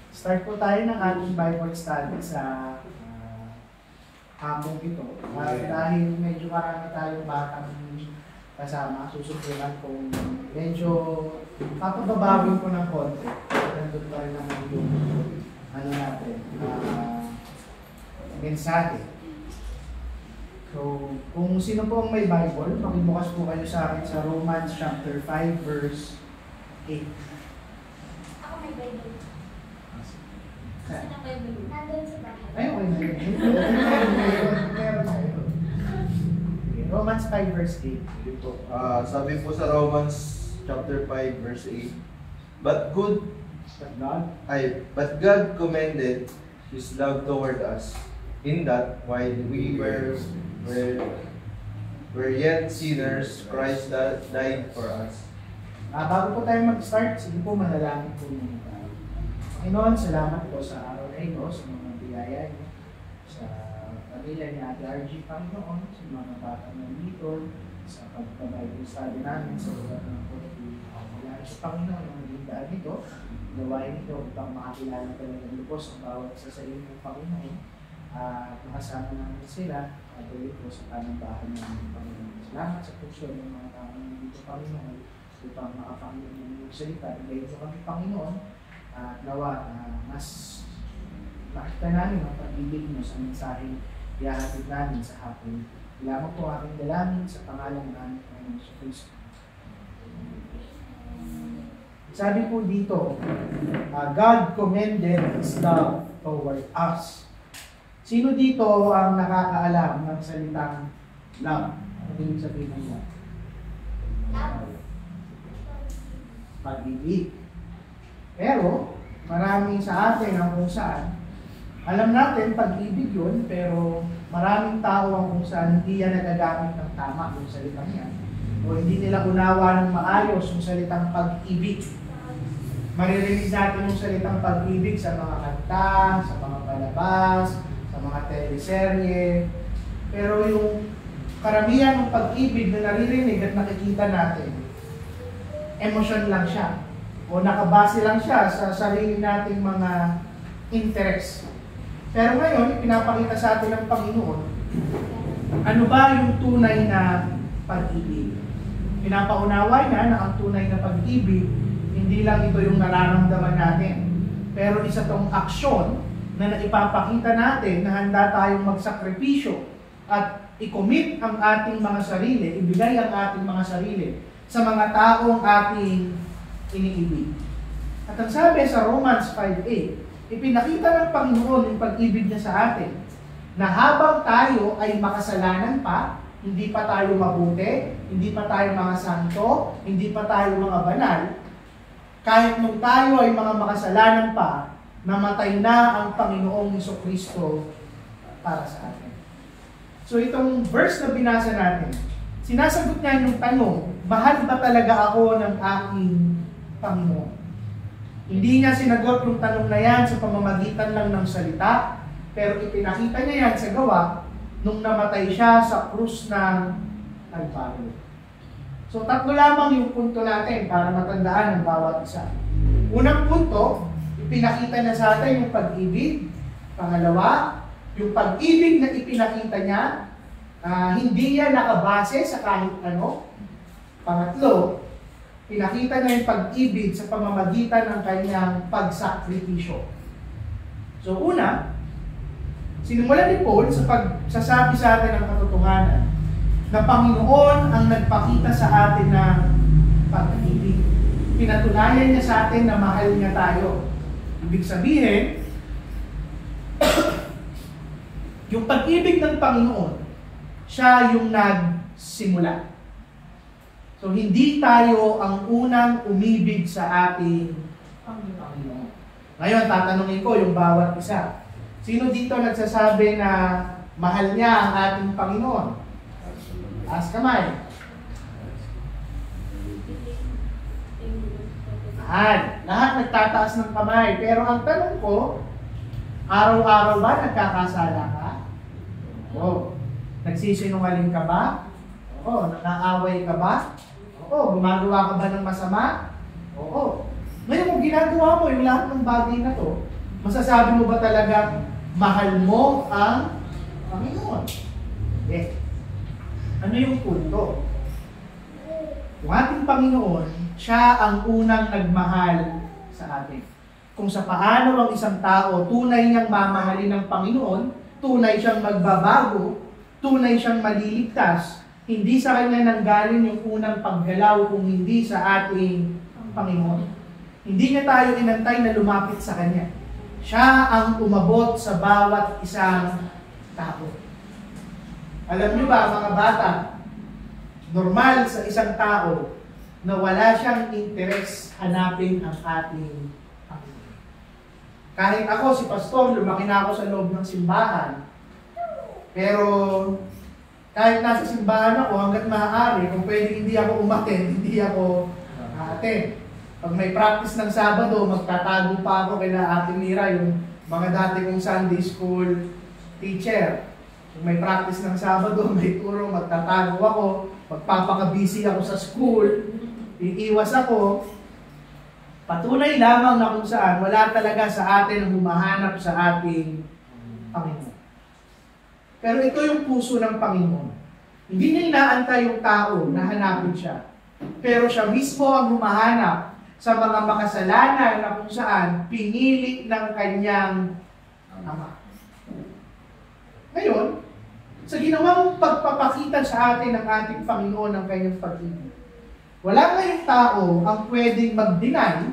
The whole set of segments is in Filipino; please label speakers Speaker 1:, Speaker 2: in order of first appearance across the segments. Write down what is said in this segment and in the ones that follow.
Speaker 1: Start po tayo ng ating Bible study sa hapong ito. Dahil medyo marami tayong batang kasama, susubukan kung medyo papababawin ko ng konti. Nandun pa rin naman yung mensahe. So, kung sino po ang may Bible, makibukas po kayo sa akin sa Romans chapter 5 verse 8.
Speaker 2: Ako may Bible. Saan ang Bible? Nandun sa bahay.
Speaker 1: Ay, okay. Meron tayo. Romans 5 verse 8.
Speaker 3: Sabi po sa Romans chapter 5 verse 8, But God commended His love toward us, in that while we were yet sinners, Christ died for us.
Speaker 1: Bago po tayo mag-start, sige po manalangin po muna tayo. Panginoon, salamat po sa araw na ito, sa mga biyaya niyo, sa pamilya ni Ate RG, Panginoon, sa mga bata nandito, sa pagbabible study namin, sa lugar ng Panginoon. Wala sa Panginoon ang lindaan nito, gawain ito upang makakilala talaga ng lubos ang bawat isa sa inyong Panginoon. Makasama namin sila, patuloy po sa panambahan ng Panginoon. Salamat sa puso ng mga tao nandito, Panginoon, upang makapanginoon ng inyong salita. Ibigay mo kami, Panginoon, at nawa mas makita namin ang pag-ibig mo sa mensaheng ihahatid namin sa hapon. Lamang po aking dalangin sa pangalan ng Panginoon sa Kristo. Sabi po dito, God commended His love toward us. Sino dito ang nakakaalam ng salitang love? Ano yung sabihin ng love? Pag-ibig. Pero, maraming sa atin ang kung saan, alam natin pag-ibig yun, pero maraming tao ang kung saan hindi yan nagagamit ng tama yung salitang yan. O hindi nila unawa ng maayos yung salitang pag-ibig. Maririnig natin yung salitang pag-ibig sa mga kanta, sa mga palabas, sa mga teleserye. Pero yung karamihan ng pag-ibig na naririnig at nakikita natin, emosyon lang siya. O nakabase lang siya sa sarili nating mga interest. Pero ngayon, pinapakita sa atin ng Panginoon, ano ba yung tunay na pag-ibig? Pinapaunawa niya na ang tunay na pag-ibig, hindi lang ito yung nararamdaman natin. Pero isa tong aksyon na naipapakita natin na handa tayong magsakripisyo at i-commit ang ating mga sarili, ibigay ang ating mga sarili sa mga taong ating iniibig. At ang sabi sa Romans 5:8, ipinakita ng Panginoon yung pag-ibig niya sa atin na habang tayo ay makasalanan pa, hindi pa tayo mabuti, hindi pa tayo mga santo, hindi pa tayo mga banal, kahit nung tayo ay mga makasalanan pa, namatay na ang Panginoong Jesucristo para sa atin. So itong verse na binasa natin, sinasagot niya yung tanong, mahal ba talaga ako ng aking Panginoon? Hindi niya sinagot yung tanong na yan sa pamamagitan lang ng salita, pero ipinakita niya yan sa gawa nung namatay siya sa krus ng Kalbaryo. So tatlo lamang yung punto natin para matandaan ang bawat isa. Unang punto, ipinakita niya sa atin yung pag-ibig. Pangalawa, yung pag-ibig na ipinakita niya, hindi yan nakabase sa kahit ano. Pangatlo, pinakita niya yung pag-ibig sa pamamagitan ng kanyang pagsakripisyo. So una, sinimulan ni Paul sa pagsasabi sa atin ng katotohanan na Panginoon ang nagpakita sa atin ng pag-ibig. Pinatunayan niya sa atin na mahal niya tayo. Ibig sabihin, yung pag-ibig ng Panginoon, siya yung nagsimula. So, hindi tayo ang unang umibig sa ating Panginoon. Ngayon, tatanungin ko yung bawat isa. Sino dito nagsasabi na mahal niya ang ating Panginoon? Taas kamay. Lahat nagtataas ng kamay. Pero ang tanong ko, araw-araw ba nagkakasala ka? Oo. Nagsisinungaling ka ba? Oo. Nakaaway ka ba? Oo. Gumagawa ka ba ng masama? Oo. Ngayon kung ginagawa mo yung lahat ng bagay na to, Masasabi mo ba talaga mahal mo ang Panginoon? Eh, ano yung punto? Yung ating Panginoon, siya ang unang nagmahal sa atin. Kung sa paano ang isang tao tunay niyang mamahalin ng Panginoon, tunay siyang magbabago, tunay siyang maliligtas, hindi sa kanya nanggaling yung unang paggalaw kung hindi sa ating Panginoon. Hindi niya tayo inantay na lumapit sa kanya. Siya ang umabot sa bawat isang tao. Alam niyo ba, mga bata, normal sa isang tao na wala siyang interes hanapin ang ating Panginoon. Kahit ako, si Pastor, lumaki na ako sa loob ng simbahan. Pero kahit nasa simbahan ako, hanggat maaari, kung pwede hindi ako umattend, hindi ako attend. Pag may practice ng Sabado, magtatago pa ako kay Ate Mira, yung mga dati kong Sunday school teacher. Kung may practice ng Sabado, may turo, magtatago ako, magpapaka-busy ako sa school, iiwas ako. Patunay lamang na kung saan, wala talaga sa atin ang humahanap sa ating Panginoon. Pero ito yung puso ng Panginoon. Hindi niya inaantay yung tao na hanapin siya. Pero siya mismo ang humahanap sa mga makasalanan na kung saan pinili ng kanyang Ama. Ngayon, sa ginawang pagpapakita sa atin ng ating Panginoon ng kanyang pag-ibig, wala ngayong tao ang pwedeng mag-deny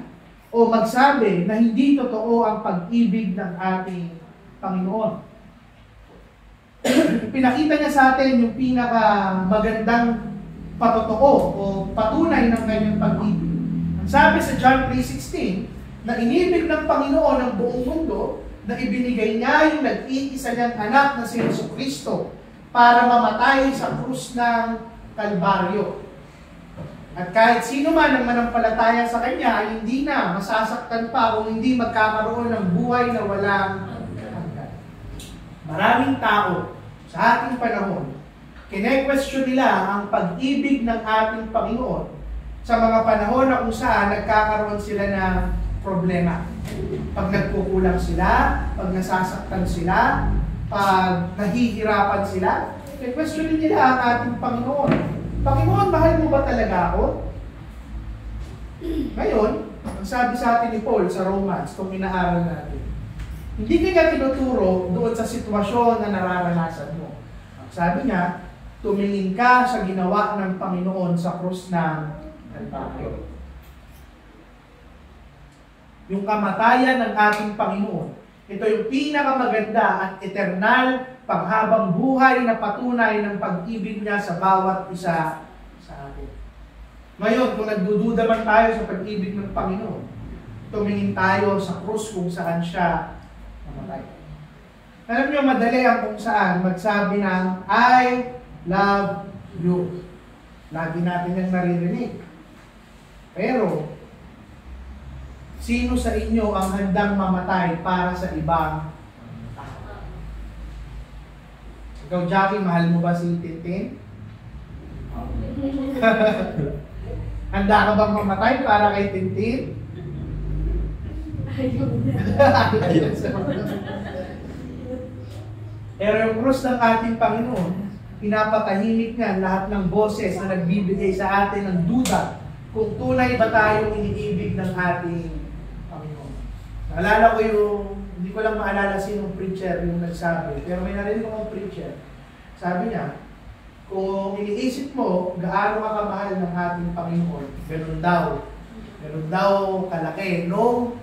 Speaker 1: o magsabi na hindi totoo ang pag-ibig ng ating Panginoon. Pinakita niya sa atin yung pinakamagandang patotoo o patunay ng kanyang pag-ibig. Ang sabi sa John 3:16, na inibig ng Panginoon ang buong mundo, na ibinigay niya yung nag-iisa niyang anak na si Jesucristo para mamatay sa krus ng Kalbaryo. At kahit sino man ang manampalataya sa Kanya ay hindi na masasaktan pa kung hindi magkakaroon ng buhay na walang hanggan. Maraming tao sa ating panahon, kine-question nila ang pag-ibig ng ating Panginoon sa mga panahon na kung saan nagkakaroon sila ng problema. Pag nagkukulang sila, pag nasasaktan sila, pag nahihirapan sila, kine-question nila ang ating Panginoon. Panginoon, mahal mo ba talaga ako? Ngayon, ang sabi sa atin ni Paul sa Romans, kung inaaral natin, hindi kanya tinuturo doon sa sitwasyon na nararanasan mo. Ang sabi niya, tumingin ka sa ginawa ng Panginoon sa krus ng Kalbaryo. Yung kamatayan ng ating Panginoon, ito yung pinakamaganda at eternal panghabang buhay na patunay ng pag-ibig niya sa bawat isa sa atin. Ngayon, kung nagdududa man tayo sa pag-ibig ng Panginoon, tumingin tayo sa krus kung saan siya namatay. Alam niyo, madali ang kung saan magsabi ng I love you. Lagi natin yung naririnig. Pero, sino sa inyo ang handang mamatay para sa ibang tao? Ikaw, Jackie, mahal mo ba si Tintin? Handa ka bang mamatay para kay Tintin? Pero yung krus ng ating Panginoon, pinapatahimik niya lahat ng boses na nagbibigay sa atin ng duda kung tunay ba tayong iniibig ng ating Panginoon. Naalala ko hindi ko lang maalala sinong preacher yung nagsabi, pero may narinig akong preacher. Sabi niya, kung iniisip mo gaano ka kamahal ng ating Panginoon, ganun daw kalaki nung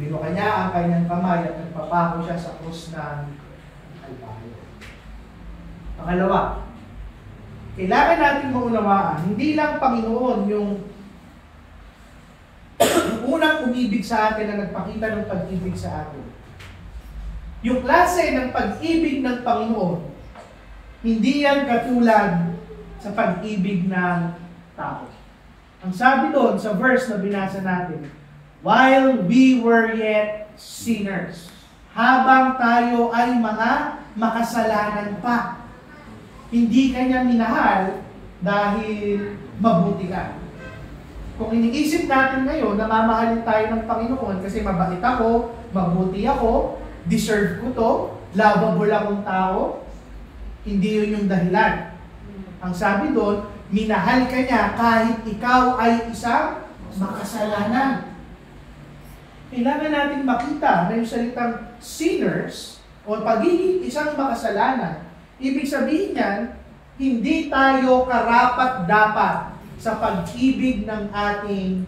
Speaker 1: binuka niya ang kanyang kamay at nagpapako siya sa krus ng Kalbaryo. Pangalawa, kailangan natin maunawaan, hindi lang Panginoon yung unang umibig sa atin na nagpakita ng pag-ibig sa atin. Yung klase ng pag-ibig ng Panginoon, hindi yan katulad sa pag-ibig ng tao. Ang sabi doon sa verse na binasa natin, while we were yet sinners, habang tayo ay mga makasalanan pa, hindi kanya minahal dahil mabuti ka. Kung iniisip natin ngayon na mamahalin tayo ng Panginoon kasi mabait ako, mabuti ako, deserve ko to, lovable akong tao, hindi yun yung dahilan. Ang sabi doon, minahal ka niya kahit ikaw ay isang makasalanan. Kailangan natin makita na yung salitang sinners o pagiging isang makasalanan, ibig sabihin niyan, hindi tayo karapat-dapat sa pag-ibig ng ating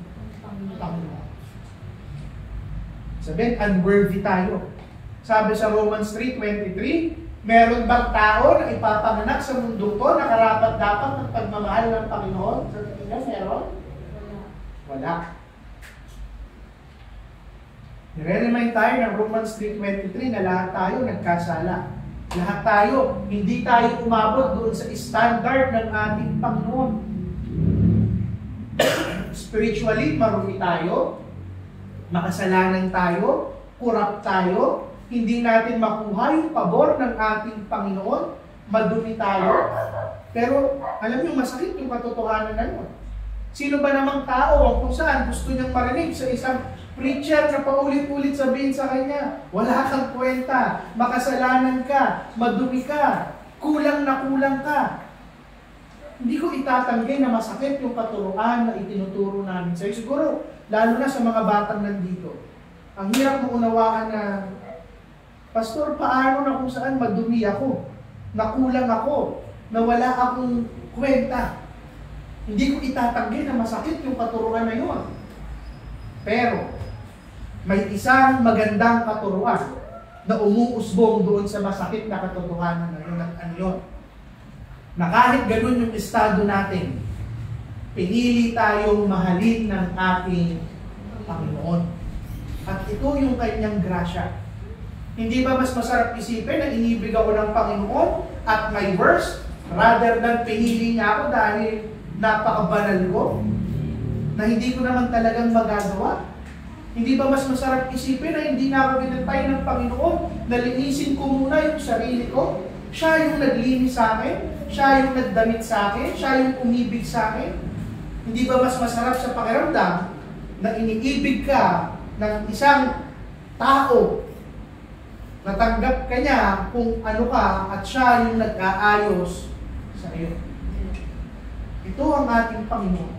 Speaker 1: Panginoon. Sabihin, unworthy tayo. Sabi sa Romans 3:23, meron bang tao na ipapanganak sa mundo ko na karapat-dapat ng pagmamahal ng Panginoon? Sa tingin, meron? Wala. Nire-remind tayo ng Romans 3:23 na lahat tayo nagkasala. Lahat tayo, hindi tayo umabot doon sa standard ng ating Panginoon. Spiritually, marumi tayo, makasalanan tayo, kurap tayo, hindi natin makuha yung pabor ng ating Panginoon, madumi tayo. Pero alam niyo, masakit yung katotohanan na yun. Sino ba namang tao o kung saan gusto niyang marinig sa isang preacher na paulit-ulit sabihin sa kanya, wala kang kwenta, makasalanan ka, madumi ka, kulang na kulang ka. Hindi ko itatanggi na masakit yung katuruan na itinuturo namin sa'yo. Siguro, lalo na sa mga batang nandito. Ang hirap mo unawaan na, Pastor, paano na kung saan madumi ako, nakulang ako, na wala akong kwenta. Hindi ko itatanggi na masakit yung katuruan na yun. Pero, may isang magandang katuruan na umuusbong doon sa masakit na katotohanan na yun at ano yun. Na kahit ganun yung estado natin, pinili tayong mahalin ng ating Panginoon. At ito yung kanyang grasya. Hindi ba mas masarap isipin na inibig ako ng Panginoon at may worst, rather than pinili niya ako dahil napakabanal ko, na hindi ko naman talagang magagawa? Hindi ba mas masarap isipin na hindi na ako ginantay ng Panginoon, na linisin ko muna yung sarili ko? Siya yung naglinis sa akin, siya yung nagdamit sa akin, siya yung umibig sa akin. Hindi ba mas masarap sa pakiramdam na iniibig ka ng isang tao, natanggap ka niya kung ano ka at siya yung nag-aayos sa iyo? Ito ang ating Panginoon.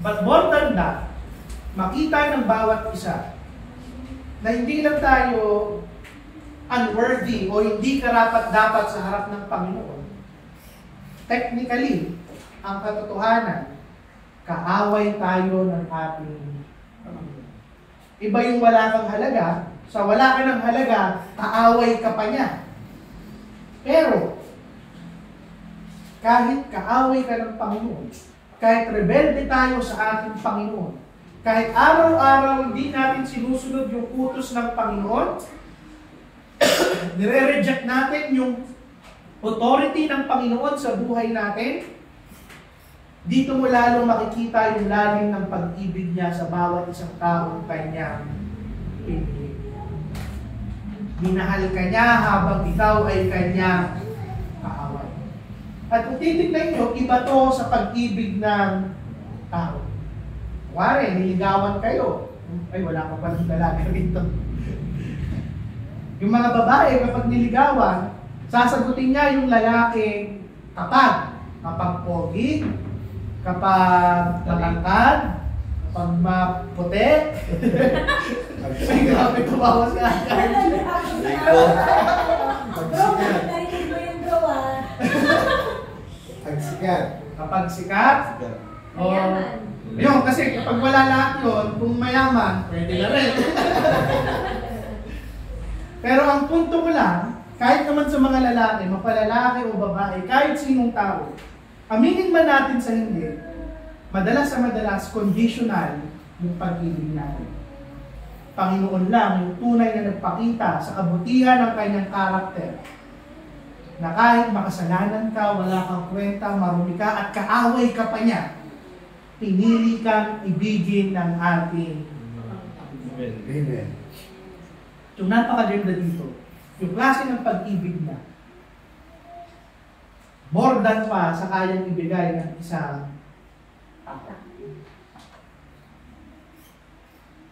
Speaker 1: But more than that, makita ng bawat isa na hindi lang tayo unworthy o hindi karapat-dapat sa harap ng Panginoon. Technically, ang katotohanan, kaaway tayo ng ating Panginoon. Iba yung wala kang halaga, sa wala ka ng halaga, kaaway ka pa niya. Pero, kahit kaaway ka ng Panginoon, kahit rebelde tayo sa ating Panginoon, kahit araw-araw hindi natin sinusunod yung utos ng Panginoon, nire-reject natin yung authority ng Panginoon sa buhay natin, dito mo lalong makikita yung lalim ng pag-ibig niya sa bawat isang taong kanyang pinili. Minahal ka niya habang ikaw ay kanyang kaaway. At kung titignan nyo, iba to sa pag-ibig ng tao. Kuwari, niligawan kayo. Ay, wala pa palang dalaga rito. Yung mga babae, kapag niligawan, sasagutin niya yung lalaki kapag pogi, kapag matangkad, kapag maputi. Ay, grabe, tumawa sa akin. Kapag sikat.
Speaker 2: Mayaman.
Speaker 1: Yun, kasi kapag wala lahat yun, kung mayaman, pwede na rin. Pero ang punto ko lang, kahit naman sa mga lalaki, mapalalaki o babae, kahit sinong tao, aminin man natin sa hindi, madalas sa madalas, conditional yung pag-ibig natin. Panginoon lang yung tunay na nagpakita sa kabutihan ng kanyang karakter, na kahit makasalanan ka, wala kang kwenta, marumi ka, at kaaway ka pa niya, pinili kang ibigin ng ating
Speaker 3: Amen.
Speaker 1: Amen. Yung napakaganda dito, yung klase ng pag-ibig niya, more than pa sa kayang ibigay ng isang tao.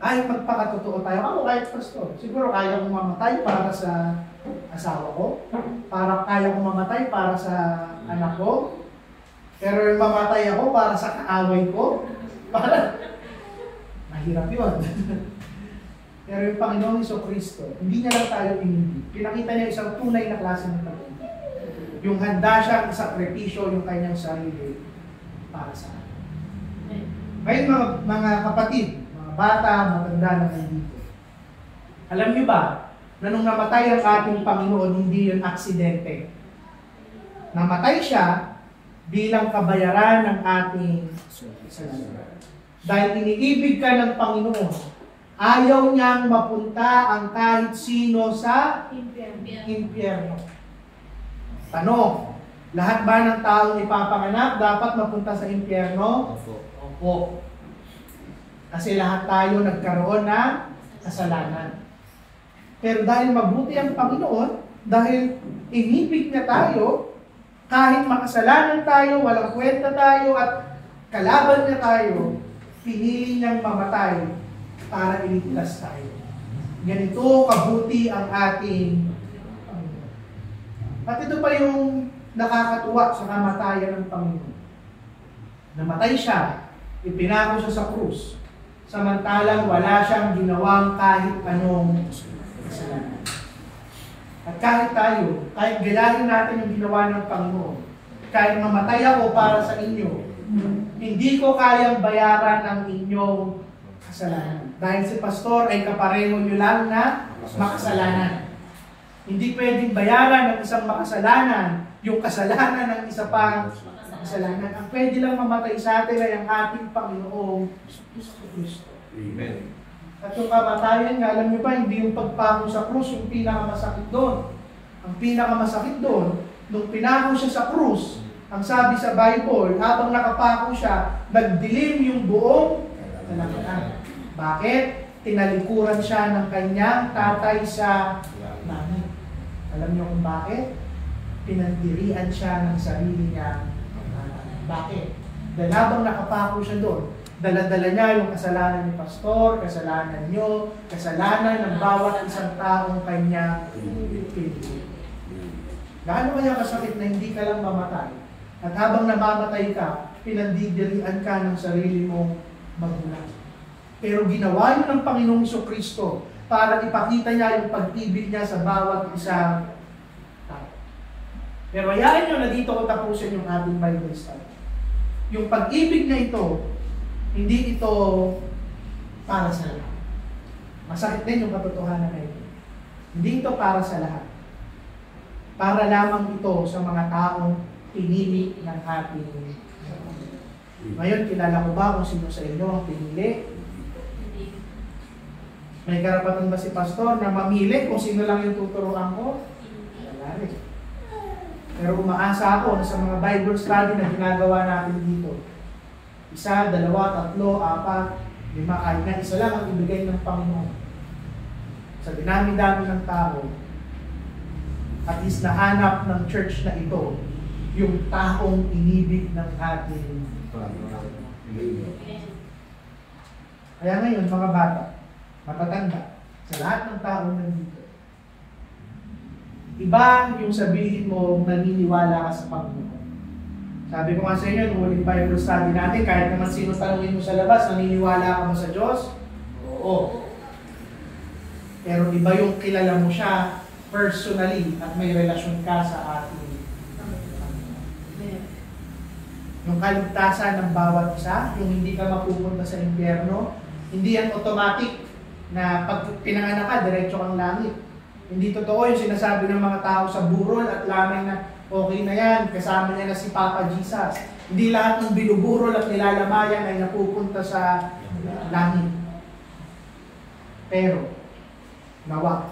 Speaker 1: Kahit magpakatotoo tayo, ako kahit pastor, siguro kaya kong mamatay para sa asawa ko, kaya kong mamatay para sa anak ko, pero yung mamatay ako para sa kaaway ko, mahirap yun. Pero yung Panginoong Jesucristo, hindi niya lang tayo inibig. Pinakita niya isang tunay na klase ng pag-ibig. Yung handa siyang sakripisyo yung kanyang sarili para sa atin. Ngayon mga kapatid, mga bata, matanda na nandito. Alam niyo ba, na nung namatay ang ating Panginoon, hindi yun aksidente. Namatay siya bilang kabayaran ng ating kasalanan. Dahil iniibig ka ng Panginoon, ayaw niyang mapunta ang kahit sino sa impyerno. Tanong, lahat ba ng taong ipapanganak dapat mapunta sa impyerno? Opo. Kasi lahat tayo nagkaroon ng kasalanan. Pero dahil mabuti ang Panginoon, dahil inibig niya tayo, kahit makasalanan tayo, walang kwenta tayo, at kalaban niya tayo, pinili niyang mamatay para iligtas tayo. Ganito kabuti ang ating Panginoon. At ito pa yung nakakatuwa sa kamatayan ng Panginoon. Namatay siya, ipinako siya sa krus, samantalang wala siyang ginawang kahit anong kasalanan. At kahit tayo, kahit gayahin natin yung ginawa ng Panginoon, kahit mamatay ako para sa inyo, hindi ko kayang bayaran ang inyong kasalanan. Dahil si pastor ay kapareho nyo lang na makasalanan. Hindi pwedeng bayaran ng isang makasalanan yung kasalanan ng isa pang kasalanan. Ang pwede lang mamatay sa atin ay ang ating Panginoong Kristo.
Speaker 3: Amen.
Speaker 1: At yung kamatayan nga, alam nyo ba, hindi yung pagpako sa krus yung pinakamasakit doon. Ang pinakamasakit doon, nung pinako siya sa krus, ang sabi sa Bible, habang nakapako siya, nagdilim yung buong kalagatan. Bakit? Tinalikuran siya ng kanyang tatay sa langit. Alam niyo kung bakit? Pinandirian siya ng sarili niya. Bakit? Dahil habang nakapako siya doon, dala-dala niya yung kasalanan ni pastor, kasalanan niyo, kasalanan ng bawat isang taong kanya pinili. Gaano kaya kasakit na hindi ka lang mamatay? At habang namamatay ka, pinandidirian ka ng sarili mong magulang. Pero ginawa yun ng Panginoong Jesucristo para ipakita niya yung pag-ibig niya sa bawat isang tao. Pero hayaan nyo na dito ko tapusin yung ating Bible study. Yung pag-ibig na ito, hindi ito para sa lahat. Masakit din yung katotohanan na ito. Hindi ito para sa lahat. Para lamang ito sa mga taong pinili ng ating. Ngayon, kilala ko ba kung sino sa inyo ang pinili? May karapatan ba si pastor na mamili kung sino lang yung tuturuan ko? Wala rin. Pero umaasa ako na sa mga Bible study na ginagawa natin dito, 1, 2, 3, 4, 5, kahit na isa lang ang ibigay ng Panginoon. Sa dinami-dami ng tao, at least nahanap ng church na ito, yung taong inibig ng ating Panginoon. Kaya ngayon, mga bata, matatanda, sa lahat ng taong nandito, iba yung sabihin mo naniniwala ka sa Panginoon. Sabi ko nga sa inyo, nung huling Bible study natin, kahit naman sino tanungin mo sa labas, naniniwala ka ba sa Diyos? Oo. Pero iba yung kilala mo siya personally at may relasyon ka sa ating Panginoon. Yung kaligtasan ng bawat isa, yung hindi ka mapupunta sa impyerno, hindi yan automatic na pag pinanganak ka, diretso kang langit. Hindi totoo yung sinasabi ng mga tao sa burol at lamay na okay na yan, kasama niya na si Papa Jesus. Hindi lahat ng binuburol at nilalamayan ay napupunta sa langit. Pero, nawa,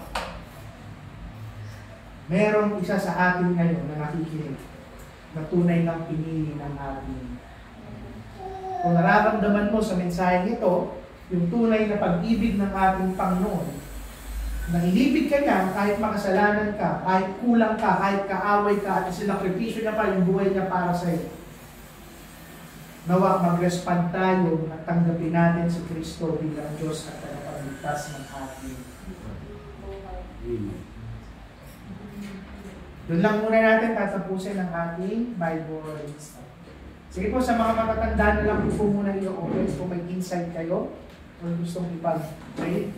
Speaker 1: merong isa sa atin ngayon na nakikinig na tunay ng pinili ng ating. Kung nararamdaman mo sa mensahe nito, yung tunay na pag-ibig ng ating Panginoon, na inibig ka niya kahit makasalanan ka, kahit kulang ka, kahit kaaway ka, at sinakripisyo niya pa yung buhay niya para sa iyo. Nawa mag-respond tayo at tanggapin natin si Kristo bilang Diyos at ligtas ng ating. Doon lang muna natin tatapusin ang ating Bible study. Sige po, sa mga matatanda na lang po muna i-open kung may insight kayo o gustong ipag-pray.